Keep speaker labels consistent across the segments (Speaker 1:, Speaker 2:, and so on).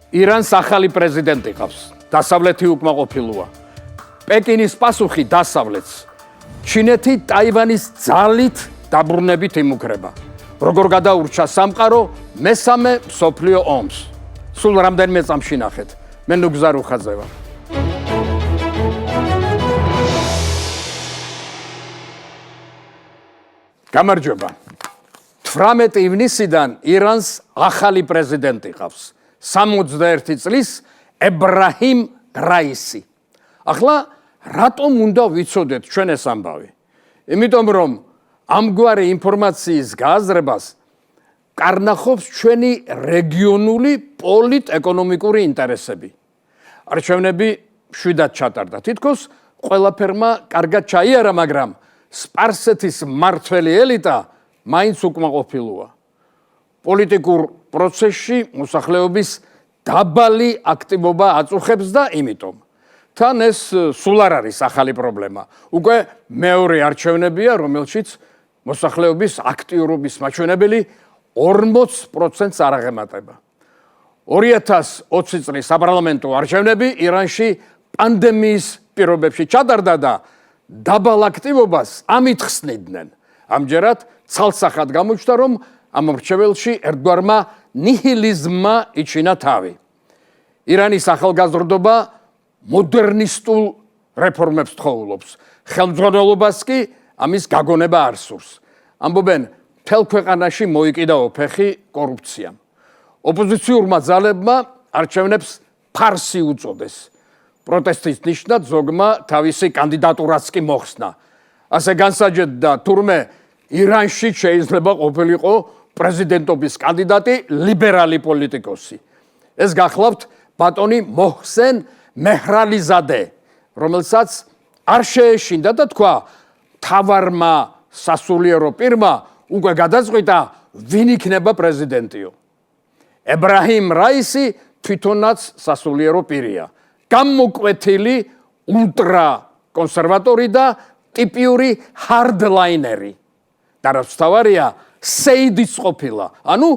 Speaker 1: ირანს ახალი პრეზიდენტი ყავს. დასავლეთი უკმაყოფილოა. პეკინის პასუხი დასავლეთს. ჩინეთი ტაივანის ძალით დაბრუნებით იმუქრება. როგორ გადაურჩა სამყარო მესამე მსოფლიო ომს. სულ რამდენიმე წამში ნახეთ. მე ნუგზარ უხაძე ვარ. გამარჯობა. 18 ივნისიდან ირანს ახალი პრეზიდენტი ყავს. 61 წლის ებრაჰიმ რაისი. ახლა რატომ უნდა ვიცოდეთ ჩვენ ეს ამბავი? იმიტომ რომ ამგვარი ინფორმაციის გააზრებას კარნახობს ჩვენი რეგიონული პოლიტ-ეკონომიკური ინტერესები. არჩევნები შვიდად ჩატარდა. თითქოს ყველაფერმა კარგად ჩაიარა, მაგრამ სპარსეთის მმართველი ელიტა მაინც უკმაყოფილოა. პოლიტიკურ პროცესში მოსახლეობის დაბალი აქტივობა აწუხებს და იმიტომ თან ეს სულ არ არის ახალი პრობლემა. უკვე მეორე არჩევნებია, რომელშიც მოსახლეობის აქტიურობის მაჩვენებელი 40%-ს არ აღემატება. 2020 წლის საპარლამენტო არჩევნები ირანში პანდემიის პირობებში ჩატარდა და დაბალ აქტივობას ამით ხსნიდნენ. ამჯერად ცალსახად გამოჩნდა, რომ ამ მრჩეველში ერთგვარმა ნიჰილიზმმა იჩინა თავი. ირანის ახალგაზრდობა მოდერნისტულ რეფორმებს თხოვლობს. ხელმძღვანელობას კი ამის გაგონება არ სურს. ამბობენ, მთელ ქვეყანაში მოიკიდაო ფეხი კორუფციამ. ოპოზიციურმა ძალებმა არჩევნებს ფარსი უწოდეს. პროტესტის ნიშნად ზოგმა თავისი კანდიდატურაც კი მოხსნა. ასე განსაჯდა თურმე ირანში შეიძლება ყოფილიყო პრეზიდენტობის კანდიდატი ლიბერალი პოლიტიკოსი. ეს გახლავთ ბატონი მოჰსენ მეჰრალიზადე, რომელსაც არ შეეშინდა და თქვა მთავარმა სასულიერო პირმა უკვე გადაწყვიტა ვინ იქნება პრეზიდენტიო. ებრაჰიმ რაისი თვითონაც სასულიერო პირია. გამოკვეთილი ულტრა კონსერვატორი და ტიპიური ჰარდლაინერი. და რაც თავარია, სეიდის ყოფილა. ანუ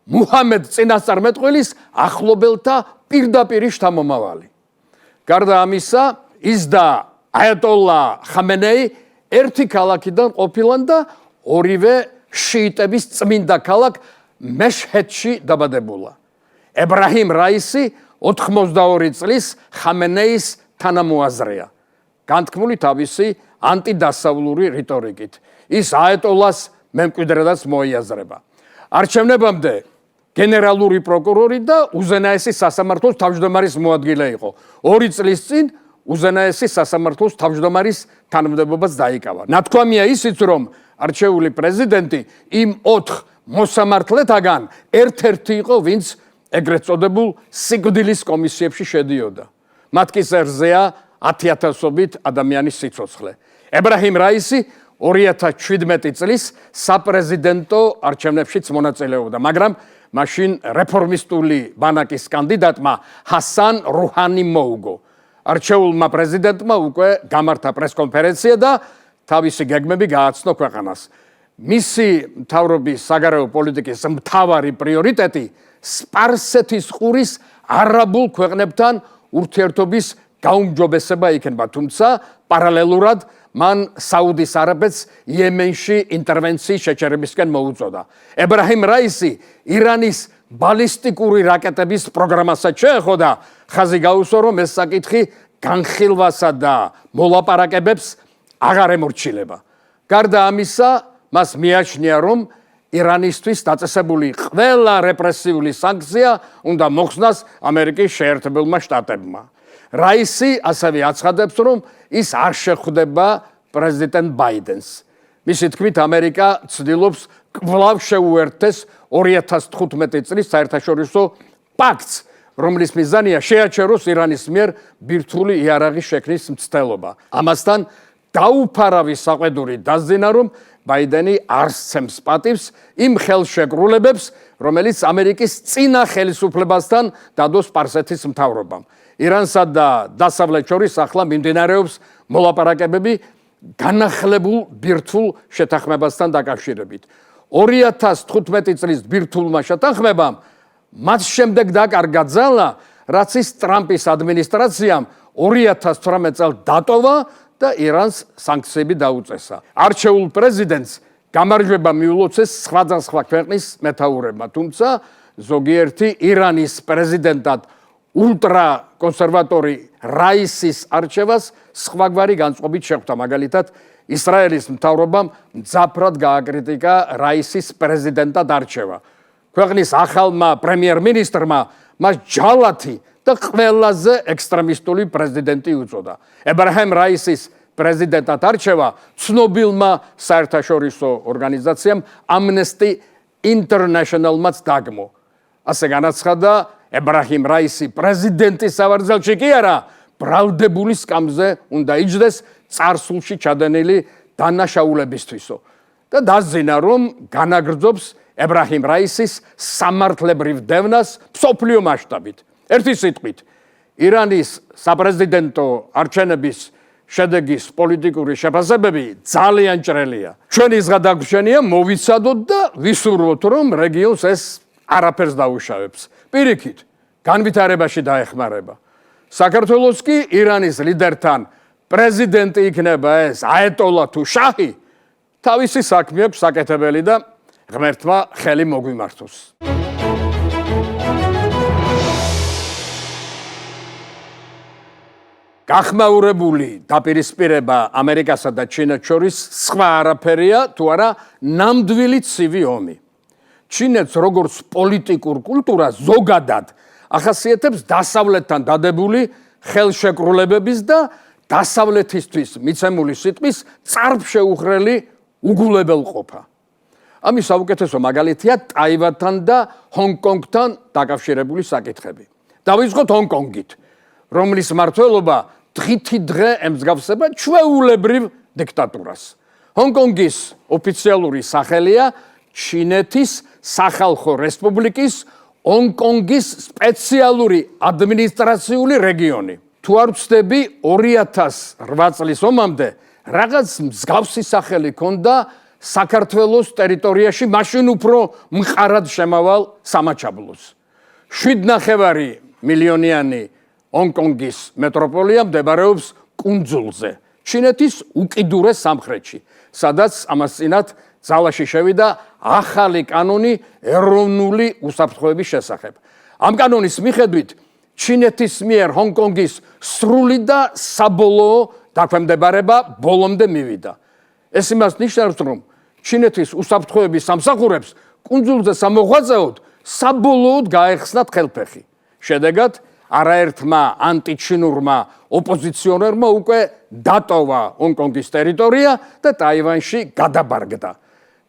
Speaker 1: მუჰამედ წინასწარმეტყველის ახლობელთა პირდაპირი შთამომავალი. გარდა ამისა, ის და აიატოლა ხამენეი ერთი ქალაქიდან ყოფილან და ორივე შიიტების წმინდა ქალაქ მეშჰედში დაბადებულა. ებრაჰიმ რაისი 82 წლის ხამენეის თანამოაზრეა. განთქმული თავისი ანტიდასავლური რიტორიკით. ის აიატოლას მემკვიდრედაც მოიაზრება. არჩევნებამდე გენერალური პროკურორი და უზენაესი სასამართლოს თავმჯდომარის მოადგილე იყო. 2 წლის წინ უზენაესი სასამართლოს თავმჯდომარის თანამდებობაც დაიკავა. ნათქვამია ისიც, რომ არჩეული პრეზიდენტი იმ 4 მოსამართლეთაგან ერთ-ერთი იყო, ვინც ეგრეთ წოდებულ სიკვდილის კომისიებში შედიოდა. მათ კი ზერზეა 10,000-ობით ადამიანის სიცოცხლე. ებრაჰიმ რაისი 2017 წლის საპრეზიდენტო არჩევნებშიც მონაწილეობდა, მაგრამ მაშინ რეფორმისტული ბანაკის კანდიდატმა ჰასან რუჰანი მოუგო. არჩეულმა პრეზიდენტმა უკვე გამართა პრესკონფერენცია და თავისი გეგმები გააცნო ქვეყანას. მისი მთავრობის საგარეო პოლიტიკის მთავარი პრიორიტეტი სპარსეთის ყურის არაბულ ქვეყნებთან ურთიერთობის გაუმჯობესება იქნება, თუმცა პარალელურად მან საუდის არაბეთს იემენში ინტერვენციის შეჩერებისკენ მოუწოდა. ებრაჰიმ რაისი ირანის ბალისტიკური რაკეტების პროგრამასაც შეეხო და ხაზი გაუსვა, რომ ეს საკითხი განხილვასა და მოლაპარაკებებს აღარ ემორჩილება. გარდა ამისა, მას მიაჩნია, რომ ირანისთვის დაწესებული ყველა რეპრესიული სანქცია უნდა მოხსნას ამერიკის შეერთებულმა შტატებმა. რაისი ასევე აცხადებს, რომ ის არ შეხვდება პრეზიდენტ ბაიდენს. მისი თქმით, ამერიკა ცდილობს კვლავ შეუერთდეს 2015 წლის საერთაშორისო პაქტს, რომლის მიზანია შეაჩეროს ირანის მიერ ბირთვული იარაღის შექმნის მცდელობა. ამასთან დაუფარავი საყვედური დასძინა, რომ ბაიდენი არ სცემს პატივს იმ ხელშეკრულებებს, რომელიც ამერიკის წინა ხელისუფლებასთან დადო სპარსეთის მთავრობამ. ირანსა და დასავლეთ შორის ახლა მიმდინარეობს მოლაპარაკებები განახლებულ ბირთვულ შეთანხმებასთან დაკავშირებით. 2015 წლის ბირთვულმა შეთანხმებამ მათ შემდეგ დაკარგა ძალა, რაც ის ტრამპის ადმინისტრაციამ 2018 წელს დატოვა და ირანს სანქციები დაუწესა. არჩეულ პრეზიდენტს გამარჯვება მიულოცეს სხვადასხვა ქვეყნის მეთაურებმა, თუმცა ზოგიერთი ირანის პრეზიდენტად ულტრაკონსერვატორი რაისის არჩევას სხვაგვარი განწყობით შეხვდა. მაგალითად, ისრაელის მთავრობამ მძაფრად გააკრიტიკა რაისის პრეზიდენტად არჩევა. ქვეყნის ახალმა პრემიერ-მინისტრმა მას ჯალათი და ყველაზე ექსტრემისტული პრეზიდენტი უწოდა. ებრაჰიმ რაისის პრეზიდენტად არჩევა ცნობილმა საერთაშორისო ორგანიზაციამ Amnesty International-მაც დაგმო. ასე განაცხადა, ებრაჰიმ რაისი პრეზიდენტის სავარძელში კი არა, ბრალდებული სკამზე უნდა იჯდეს წარსულში ჩადენილი დანაშაულებისთვისო და დაზინა, რომ განაგრძობს ებრაჰიმ რაისის სამართლებრივ დევნას მსოფლიო მასშტაბით. ერთი სიტყვით, ირანის საპრეზიდენტო არჩევნების შედეგის პოლიტიკური შეფასებები ძალიან ჭრელია. ჩვენი ზღადაგვრჩენია მოვიცადოთ და ვისურვოთ, რომ რეგიონს ეს არაფერს დაუშავებს. პირიქით, განვითარებაში დაეხმარება. საქართველოს კი ირანის ლიდერთან პრეზიდენტი იქნება ეს აეტოლა თუ შაჰი, თავისი საქმე აქვს საკეთებელი და ღმერთმა ხელი მოგვიმართოს. გახმაურებული დაპირისპირება ამერიკასა და ჩინეთს შორის სხვა არაფერია, თუ არა ნამდვილი ცივი ომი. ჩინეთს როგორც პოლიტიკურ კულტურას ზოგადად ახასიათებს დასავლეთთან დადებული ხელშეკრულებების და დასავლეთისთვის მიცემული სიტყვის წარბშეუხრელი უგულებელყოფა. ამის საუკეთესო მაგალითია ტაივანთან და ჰონგ-კონგთან დაკავშირებული საკითხები. დავიწყოთ ჰონგ-კონგით, რომლის მმართველობა დღითი დღე ემსგავსება ჩვეულებრივ დიქტატურას. ჰონგ-კონგის ოფიციალური სახელია ჩინეთის სახალხო რესპუბლიკის ჰონგ-კონგის სპეციალური ადმინისტრაციული რეგიონი. თუ არ ვცდები, 2008 წლის ომამდე რაღაც მსგავსი სახელი ჰქონდა საქართველოს ტერიტორიაში მაშინ უფრო მყარად შემავალ სამაჩაბლოს. 7,5 მილიონიანი ჰონგ-კონგის მეტროპოლია მდებარეობს კუნძულზე, ჩინეთის უკიდურეს სამხრეთში, სადაც ამას წინათ ძალაში შევიდა ახალი კანონი ეროვნული უსაფრთხოების შესახებ. ამ კანონის მიხედვით ჩინეთის მიერ ჰონგ-კონგის სრული და საბოლოო დაქვემდებარება ბოლომდე მივიდა. ეს იმას ნიშნავს, რომ ჩინეთის უსაფრთხოების სამსახურებს კუნძულზე სამოღვაწეოდ საბოლოოდ გაეხსნათ ხელფეხი. შედეგად არაერთმა ანტიჩინურმა ოპოზიციონერმა უკვე დატოვა ჰონგ-კონგის ტერიტორია და ტაივანში გადაბარგდა.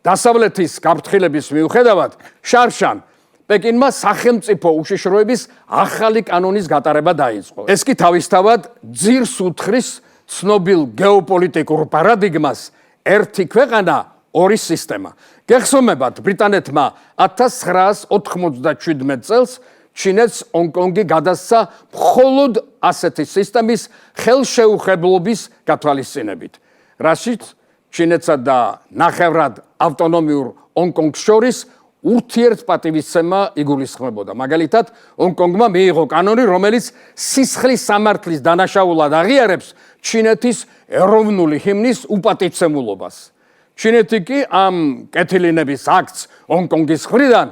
Speaker 1: დასავლეთის გაფრთხილების მიუხედავად, შარშან პეკინმა სახელმწიფო უშიშროების ახალი კანონის გატარება დაიწყო. ეს კი თავისთავად ძირს უთხრის ცნობილ გეოპოლიტიკურ პარადიგმას ერთი ქვეყანა, ორი სისტემა. გეხსომებათ, ბრიტანეთმა 1997 წელს ჩინეთს ჰონგ-კონგი გადასცა მხოლოდ ასეთი სისტემის ხელშეუხებლობის გათვალისწინებით, რაშიც ჩინეთსა და ნახევრად ავტონომიურ ჰონგ-კონგს შორის ურთიერთპატივისცემა იგულისხმებოდა. მაგალითად, ჰონგ-კონგმა მიიღო კანონი, რომელიც სისხლის სამართლის დანაშაულად აღიარებს ჩინეთის ეროვნული ჰიმნის უპატივცემულობას. ჩინეთი კი ამ კეთილინების აქტს ჰონგ-კონგის მხრიდან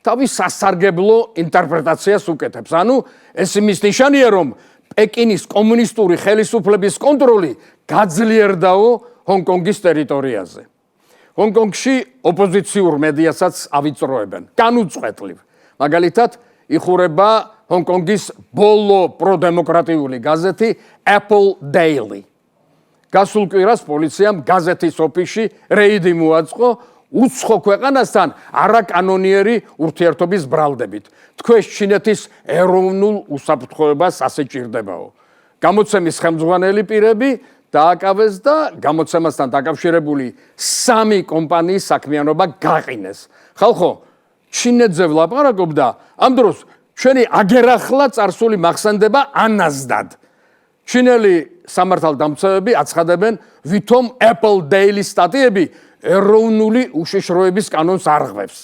Speaker 1: თავის სასარგებლო ინტერპრეტაციას უკეთებს. ანუ ეს იმის ნიშანია, რომ პეკინის კომუნისტური ხელისუფლების კონტროლი გაძლიერდაო ჰონგ-კონგის ტერიტორიაზე. ჰონგ-კონგში ოპოზიციურ მედიასაც ავიწროებენ, განუწყვეტლივ. მაგალითად, იხურება ჰონგ-კონგის ბოლო პროდემოკრატიული გაზეთი Apple Daily. გასულ კვირას პოლიციამ გაზეთის ოფისში რეიდი მოაწყო უცხო ქვეყანასთან არაკანონიერი ურთიერთობის ბრალდებით. თქვენ ჩინეთის ეროვნულ უსაფრთხოებას ასე ჭირდებაო. გამოცემის ხელმძღვანელი პირები დააკავეს და გამოცემასთან დაკავშირებული 3 კომპანიის საქმიანობა გაყინეს. ხალხო, ჩინეთზე ვლაპარაკობდა, ამ დროს ჩვენი აგერახლა წარსული მახსენდება ანაზდად. ჩინელი სამართალდამცავები აცხადებენ, ვითომ Apple Daily სტატიები ეროვნული უშიშროების კანონს არღვევს.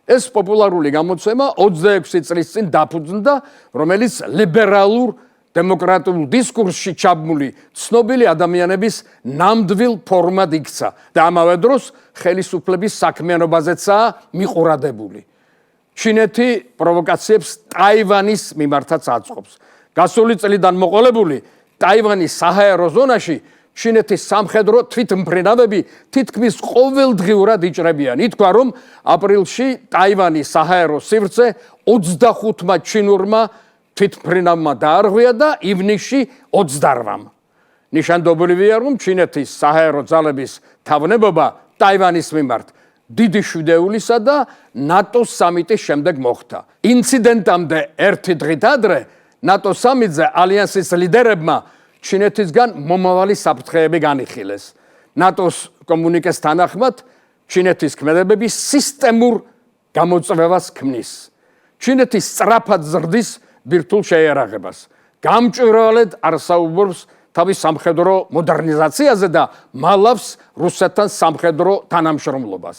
Speaker 1: ეს პოპულარული გამოცემა 26 წლის წინ დაფუძნდა, რომელიც ლიბერალურ დემოკრატიულ დისკურსში ჩაბმული ცნობილი ადამიანების ნამდვილ ფორმად იქცა და ამავე დროს ხელისუფლების საქმიანობაზეცაა მიყურადებული. ჩინეთი პროვოკაციებს ტაივანის მიმართაც აწყობს. გასული წლიდან მოყოლებული ტაივანის საჰაერო ზონაში ჩინეთის სამხედრო თვითმფრინავები თითქმის ყოველდღიურად იჭრებიან. ითქვა, რომ აპრილში ტაივანის საჰაერო სივრცე 25 ჩინურმა თვითმფრინავმა დაარღვია და ივნისში 28-მ. ნიშანდობლივია, რომ ჩინეთის საჰაერო ძალების თავნებობა ტაივანის მიმართ დიდი შვიდეულისა და ნატოს სამიტის შემდეგ მოხდა. ინციდენტამდე ერთი დღით ადრე ნატო სამიტზე ალიანსის ლიდერებმა ჩინეთისგან მომავალი საფრთხეები განიხილეს. ნატოს კომუნიკეს თანახმად ჩინეთის ქმედებები სისტემურ გამოწვევას ქმნის. ჩინეთის სწრაფად ზრდის ბირთვულ შეიარაღებას. გამჭვირვალედ არსაუბრებს თავის სამხედრო მოდერნიზაციაზე და მალავს რუსეთთან სამხედრო თანამშრომლობას.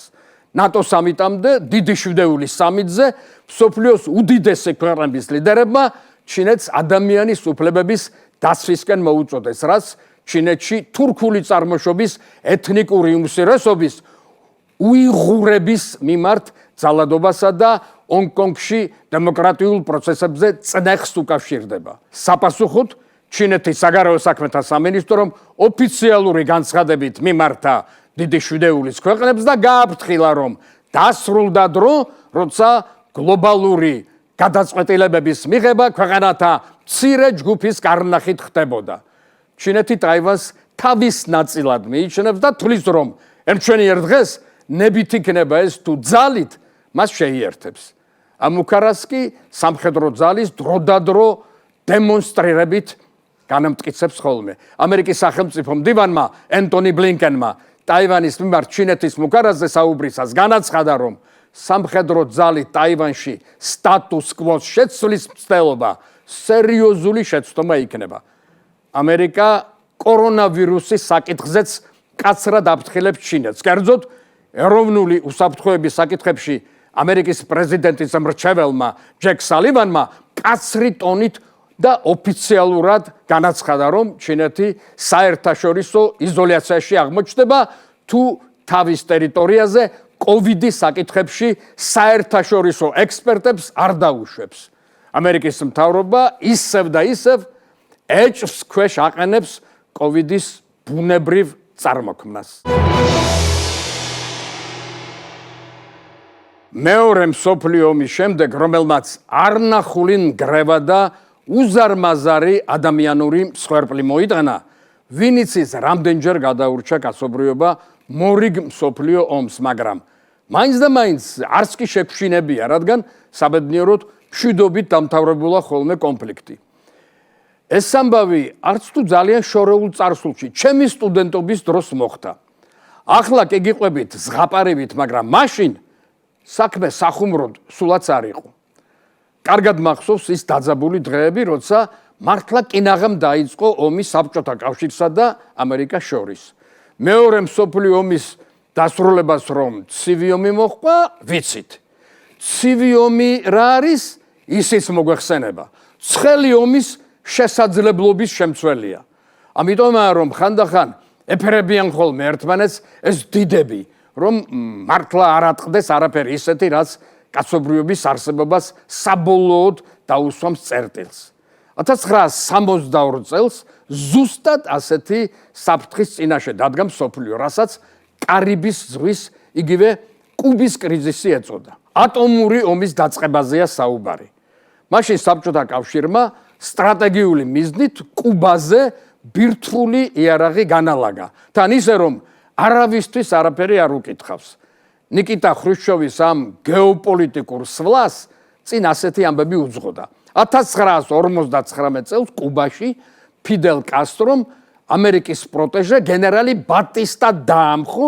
Speaker 1: ნატო სამიტამდე დიდი შვიდეულის სამიტზე მსოფლიოს უდიდესი ქვეყნების ლიდერებმა ჩინეთს ადამიანის უფლებების დასვისკენ მოუწოდეს, რაც ჩინეთში თურქული წარმოშობის ეთნიკური უმცირესობის უიღურების მიმართ ძალადობასა და ჰონგ-კონგში დემოკრატიულ პროცესებზე წნეხს უკავშირდება. საპასუხოდ ჩინეთის საგარეო საქმეთა სამინისტრომ ოფიციალური განცხადებით მიმართა დიდი შვიდეულის ქვეყნებს და გააფრთხილა, რომ დასრულდა დრო, როცა გლობალური გადაწყვეტილებების მიღება ქვეყანათა მცირე ჯგუფის კარნახით ხდებოდა. ჩინეთი ტაივანს თავის ნაწილად მიიჩნევს და თვლის, რომ ერთჩვენიერ დღეს ნებით იქნება ეს თუ ძალით მას შეიერთებს. ამ უქარას კი სამხედრო ძალის დროდადრო დემონსტრირებით განამტკიცებს ხოლმე. ამერიკის სახელმწიფო მდივანმა ენტონი ბლინკენმა ტაივანის მიმართ ჩინეთის მუქარაზე საუბრისას განაცხადა, რომ სამხედრო ძალით ტაივანში სტატუს კვოს შეცვლის მცდელობა სერიოზული შეცდომა იქნება. ამერიკა კორონავირუსის საკითხზეც კაცრად აფრთხილებს ჩინეთს. კერძოდ, ეროვნული უსაფრთხოების საკითხებში ამერიკის პრეზიდენტის მრჩეველმა ჯეკ სალივანმა კაცრი ტონით და ოფიციალურად განაცხადა, რომ ჩინეთი საერთაშორისო იზოლაციაში აღმოჩნდება თუ თავის ტერიტორიაზე კოვიდის საკითხებში საერთაშორისო ექსპერტებს არ დაუშვებს. ამერიკის მთავრობა ისევ და ისევ ეჭვს ქვეშ აყენებს კოვიდის ბუნებრივ წარმოქმნას. მეორე მსოფლიო ომის შემდეგ, რომელმაც არნახული ნგრევა და უზარმაზარი ადამიანური მსხვერპლი მოიტანა, ვინიცის რამდენჯერ გადაურჩა კაცობრიობა მორიგ მსოფლიო ომს, მაგრამ მაინც და მაინც არც კი შეგვშინებია, რადგან საბედნიეროდ მშვიდობით დამთავრებულა ხოლმე კონფლიქტი. ეს ამბავი არც თუ ძალიან შორეულ წარსულში ჩემი სტუდენტობის დროს მოხდა. ახლა კი გიყვებით ზღაპარებით, მაგრამ მაშინ საქმე სახუმროდ სულაც არ იყო. კარგად მახსოვს ის დაძაბული დღეები, როცა მართლა კინაღამ დაიწყო ომი საბჭოთა კავშირსა და ამერიკას შორის. მეორე მსოფლიო ომის დასრულებას რომ ცივი ომი მოჰყვა, ვიცით. ცივი ომი რა არის? ისიც მოგვეხსენება. ცხელი ომის შესაძლებლობის შემცველია. ამიტომაა რომ ხანდახან ეფერებიან ხოლმე ერთმანეთს ეს დიდები, რომ მართლა არ ატყდეს არაფერი ისეთი, რაც კაცობრიობის არსებობას საბოლოოდ დაუსვამს წერტილს. 1962 წელს ზუსტად ასეთი საფრთხის წინაშე დადგა მსოფლიო, რასაც კარიბის ზღვის იგივე კუბის კრიზისი ეწოდა. ატომური ომის დაწყებაზეა საუბარი. მაშინ საბჭოთა კავშირმა სტრატეგიული მიზნით კუბაზე ბირთვული იარაღი განალაგა. თან ისე რომ არავისთვის არაფერი არ უკითხავს. ნიკიტა ხრუშჩოვის ამ გეოპოლიტიკურ სვლას წინ ასეთი ამბები უძღოდა. 1959 წელს კუბაში ფიდელ კასტრომ ამერიკის პროტეჟე გენერალი ბატისტა დაამხო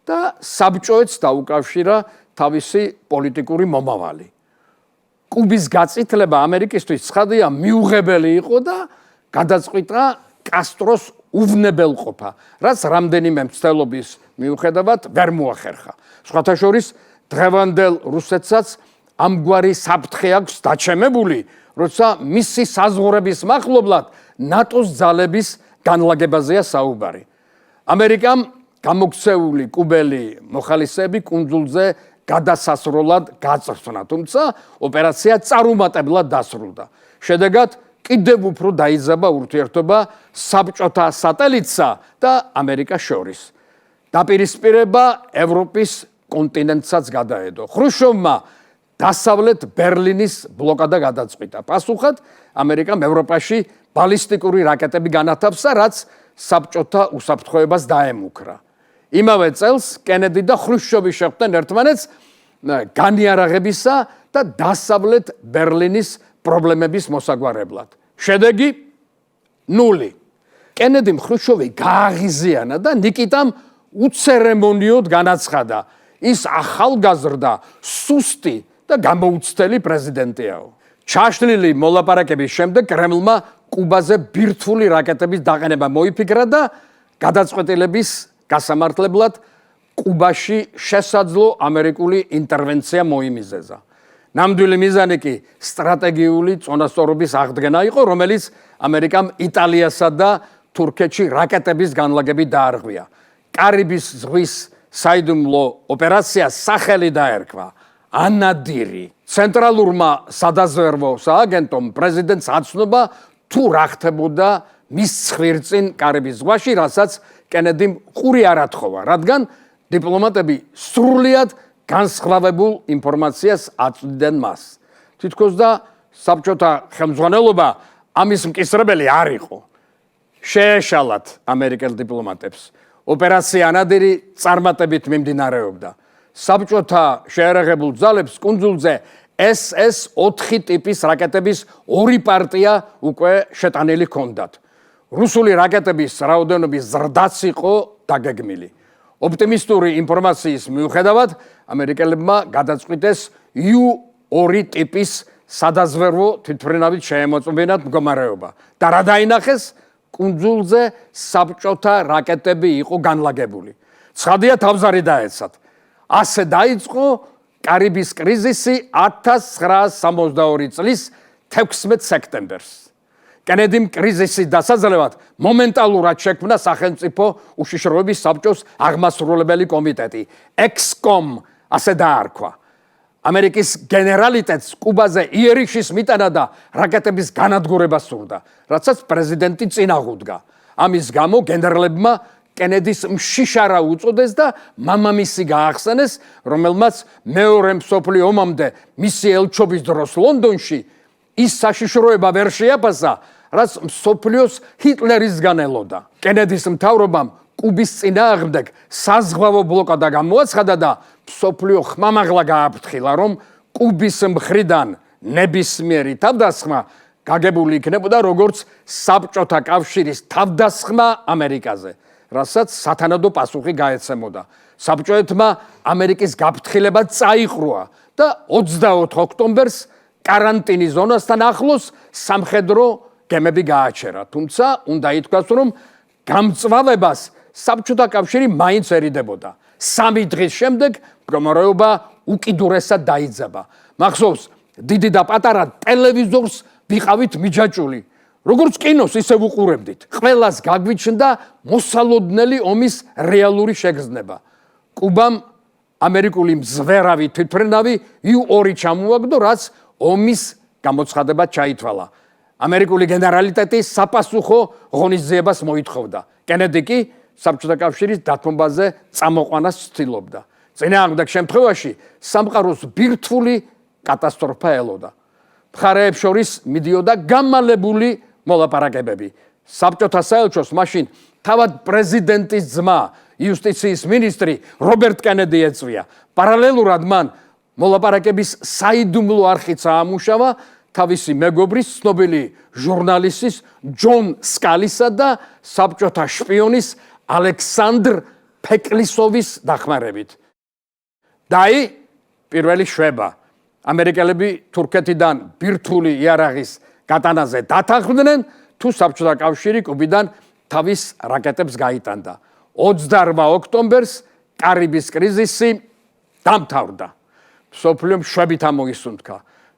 Speaker 1: და საბჭოეთს დაუკავშირა თავისი პოლიტიკური მომავალი. კუბის გაწითლება ამერიკისთვის ცხადია მიუღებელი იყო და გადაწყვიტა კასტროს უვნებელყოფა, რაც რამდენიმე მცდელობის მიუხედავად ვერ მოახერხა. სხვათა შორის დღევანდელ რუსეთსაც ამგვარი საფრთხე აქვს დაჩემებული, როცა მისი საზღვრების მახლობლად ნატოს ძალების განლაგებაზეა საუბარი. ამერიკამ გამოქცეული კუბელი მოხალისეები კუნძულზე გადასასროლად გაწვრთნა, თუმცა ოპერაცია წარუმატებლად დასრულდა. შედეგად კიდევ უფრო დაიძაბა ურთიერთობა საბჭოთა სატელიტსა და ამერიკას შორის. დაპირისპირება ევროპის კონტინენტსაც გადაედო. ხრუშოვმა დასავლეთ ბერლინის ბლოკადა გადაწყვიტა. პასუხად ამერიკამ ევროპაში ბალისტიკური რაკეტები განათავსა, რაც საბჭოთა უსაფრთხოებას დაემუქრა. იმავე წელს კენედი და ხრუშოვი შეხვდნენ ერთმანეთს განიარაღებისა და დასავლეთ ბერლინის პრობლემების მოსაგვარებლად. შედეგი 0. კენედიმ ხრუშოვი გააღიზიანა და ნიკიტამ უცერემონიოდ განაცხადა, ის ახალგაზრდა, სუსტი და გამოუცდელი პრეზიდენტიაო. ჩაშლილი მოლაპარაკების შემდეგ კრემლმა კუბაზე ბირთვული რაკეტების დაყენება მოიფიქრა და გადაწყვეტილების გასამართლებლად კუბაში შესაძლო ამერიკული ინტერვენცია მოიმიზეზა. ნამდვილი მიზანი კი სტრატეგიული წონასწორობის აღდგენა იყო, რომელიც ამერიკამ იტალიასა და თურქეთში რაკეტების განლაგებით დაარღვია. კარიბის ზღვის საიდუმლო ოპერაციას სახელი დაერქვა ანადირი. ცენტრალურმა სადაზვერვო სააგენტომ პრეზიდენტს აცნობა თუ რა ხდებოდა მის ცხვირწინ კარიბის ზღვაში, რასაც კენედიმ ყური არ ათხოვა, რადგან დიპლომატები სრულიად განსხვავებულ ინფორმაციას აწვდიდნენ მას. თითქოს და საბჭოთა ხელმძღვანელობა ამის მკისრებელი არ იყო. შეეშალათ ამერიკელ დიპლომატებს. ოპერაცია ანადირი წარმატებით მიმდინარეობდა. საბჭოთა შეერაღებულ ძალებს კუნძულზე SS-4 ტიპის რაკეტების 2 პარტია უკვე შეტანილი ჰქონდათ. რუსული რაკეტების რაოდენობის ზრდაც იყო დაგეგმილი. ოპტიმისტური ინფორმაციის მიუხედავად, ამერიკელებმა გადაწყვიტეს U-2 ტიპის სადაზვერვო თვითმფრინავით შეემოწმებინათ მდგომარეობა და რა დაინახეს, კუნძულზე საბჭოთა რაკეტები იყო განლაგებული. ცხადია, თავზარი დაეცათ. ასე დაიწყო კარიბის კრიზისი 1962 წლის 16 სექტემბერს. კენედიმ კრიზისის დასაძლევად მომენტალურად შექმნა სახელმწიფო უშიშროების საბჭოს აღმასრულებელი კომიტეტი, EXCOM, ასე დაარქვა. ამერიკის გენერალიტეტს კუბაზე იერიშის მიტანა და რაკეტების განადგურება სურდა, რაცაც პრეზიდენტი წინ აღუდგა. ამის გამო გენერალებმა კენედის მშიშარა უწოდეს და მამამისი გაახსენეს, რომელმაც მეორე მსოფლიო ომამდე მისი ელჩობის დროს ლონდონში ის საშიშროება ვერ შეაფასა, რაც მსოფლიოს ჰიტლერისგან ელოდა. კენედის მთავრობამ კუბის წინააღმდეგ საზღვაო ბლოკადა გამოაცხადა და მსოფლიო ხმამაღლა გააფრთხილა, რომ კუბის მხრიდან ნებისმიერი თავდასხმა გაგებული იქნებოდა როგორც საბჭოთა კავშირის თავდასხმა ამერიკაზე, რასაც სათანადო პასუხი გაეცემოდა. საბჭოეთმა ამერიკის გაფრთხილება წაიხროა და 24 ოქტომბერს კარანტინის ზონასთან ახლოს სამხედრო გემები გააჩერა. თუმცა უნდა ითქვას, რომ გამწვავებას საბჭოთა კავშირი მაინც ერიდებოდა. 3 დღის შემდეგ მდგომარეობა უკიდურესად დაიძაბა. მახსოვს, დიდი და პატარა ტელევიზორს ვიყავით მიჯაჭული. როგორც კინოს, ისე ვუყურებდით. ყველას გაგვიჩნდა მოსალოდნელი ომის რეალური შეგრძნება. კუბამ ამერიკული მზვერავი თვითმფრინავი U-2 ჩამოაგდო, რაც ომის გამოცხადებად ჩაითვალა. ამერიკული გენერალიტეტი საპასუხო ღონისძიებას მოითხოვდა. კენედი კი საბჭოთა კავშირის დათმობაზე წამოყვანას ცდილობდა. წინააღმდეგ შემთხვევაში სამყაროს ბირთვული კატასტროფა ელოდა. მხარეებს შორის მიდიოდა გამალებული მოლაპარაკებები. საბჭოთა საელჩოს მაშინ თავად პრეზიდენტის ძმა, იუსტიციის მინისტრი რობერტ კენედი ეწვია. პარალელურად მან მოლაპარაკების საიდუმლო არხი წაამუშავა თავისი მეგობრის, ცნობილი ჟურნალისტის ჯონ სკალისა და საბჭოთა შპიონის ალექსანდრ ფეკლისოვის დახმარებით. დაი პირველი შვება. ამერიკელები თურქეთიდან ბირთვული იარაღის გატანაზე დათანხმდნენ, თუ საბჭოთა კავშირი კუბიდან თავის რაკეტებს გაიტანდა. 28 ოქტომბერს კარიბის კრიზისი დამთავრდა. სოფლიო მშვიდობით ამოისუნთქა.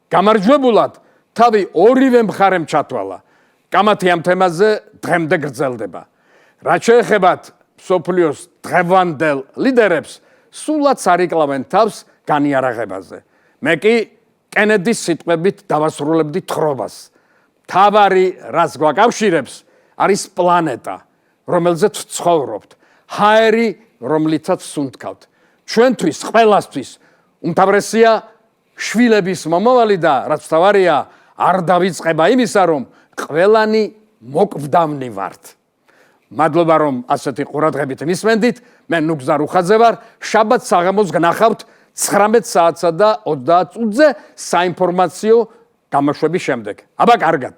Speaker 1: გამარჯვებულად თავი ორივე მხარემ ჩათვალა. კამათი ამ თემაზე დღემდე გრძელდება. რაც შეეხებათ სოფლიოს დღევანდელ ლიდერებს, სულაც არიკლავენ თავს განიარაღებაზე. მე კი კენედის სიტყვებით დავასრულებდი თხრობას. თავარი, რაც გვაკავშირებს, არის პლანეტა, რომელზეც ვცხოვრობთ, ჰაერი, რომლითაც სუნთქავთ. ჩვენთვის, ყველასთვის უმთავრესია შვილების მომავალი და რაც თავარია, არ დავიწყება იმისა, რომ ყველანი მოკვდავნი ვართ. მადლობა, რომ ასეთი ყურადღებით მისმენდით. მე ნუგზარ უხაძე ვარ. შაბათ საღამოს გნახავთ 19 საათსა და 30 წუთზე საინფორმაციო გამოშვების შემდეგ. აბა კარგად.